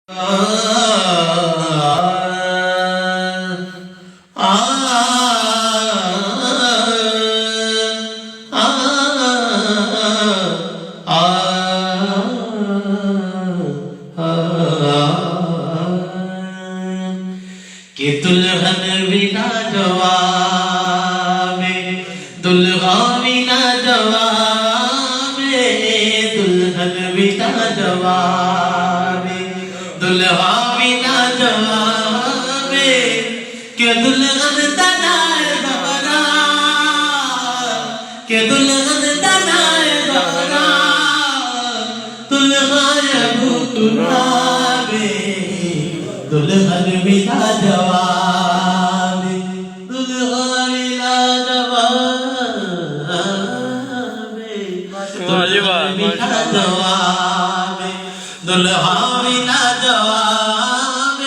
کہ دلہن بنا جواب دلہا بنا جواب دلہن بنا جواب دلہا بنا جواب کہ دلہن تنائے بغرا کہ دلہن تنائے بغرا دلہا یبو تراب دلہن بنا جواب دلہا بنا جواب دلہن بنا جواب دلہا بنا جواب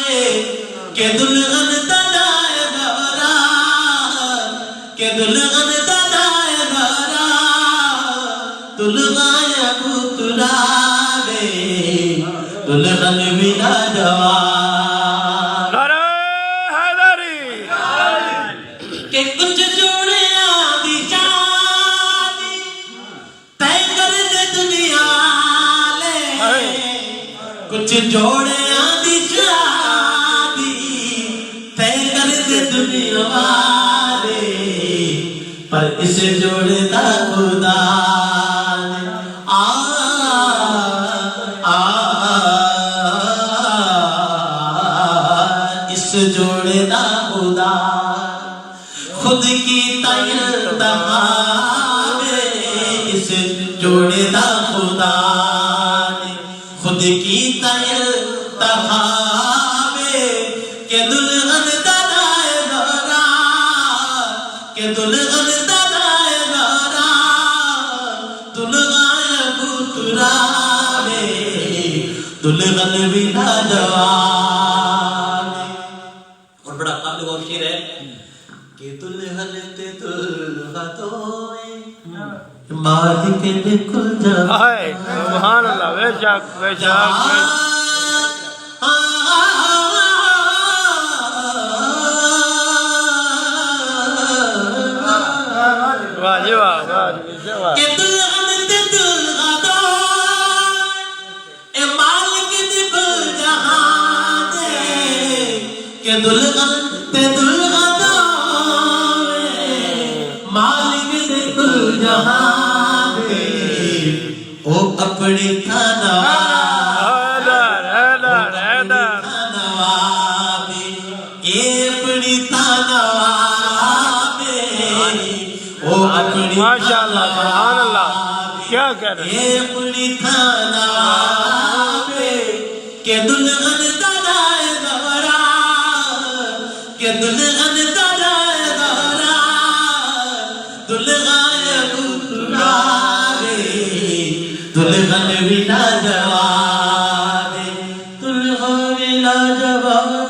کہ دلہن تنائے بغرا کہ دلہن تنائے بغرا دلہا یبو تراب دلہن بنا جواب کہ کچھ جوڑے آدھی شادی تے کر دے دنیا لے کچھ جوڑے آدھی شادی تے کر دے دنیا والے پر اس جوڑے دا خدا اس جوڑے دا خدا خود کی تنہا میں اس جوڑے دا خدا نے خود کی تنہا میں کہ دلہن تنائے بغرا کہ دلہن تنائے بغرا دلہا یبو تراب دلہن بنا جواب اور بڑا قابل غور شعر ہے کہ دلہن تے دلہا توئے مالک نے کل جہاں سبحان اللہ بے شک بے شک واہ جی واہ واہ کہ دلہن تے دلہا توئے مالک نے کل جہاں دے کہ دلہن تے دلہا مالک نے کل جہاں دے او اپنی تھانوابی اے اپنی تھانوابی او اپنی ماشاءاللہ سبحان اللہ کیا کہہ رہے اے اپنی تھانوابی کہ دلہن تنائے بغرا کہ دلہن تنائے بغرا دلہا یبو تراب دلہن بنا جواب دلہا بنا جواب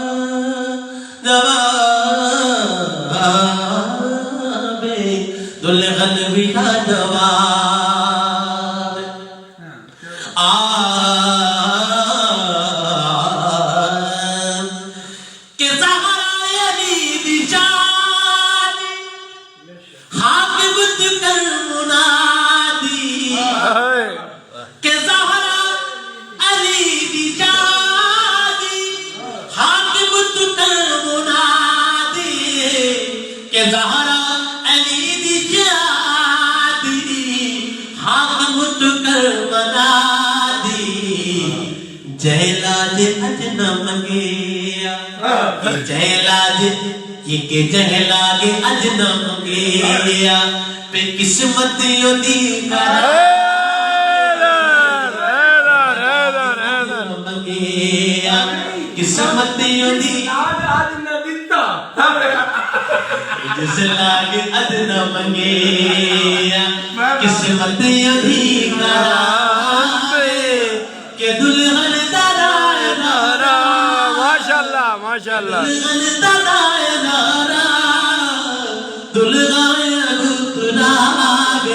دلہن بنا جواب کہ زہرا یزید شادی حاکم کر منادی کہ زہرا علی دی شادی حاکم کر منادی کہ زہرا علی دی شادی حاکم کر منادی جہلاج اج نہ منگیا جہلاج یہ کہ جہلاج اج نہ منگیا پہ قسمت یو دی منگیا قسمت یو دی جس لاگ اج نہ منگیا قسمت یو دی کہ دلہن تنائے بغرا ماشاءاللہ ماشاءاللہ دلہن تنائے بغرا دلہا یبو تراب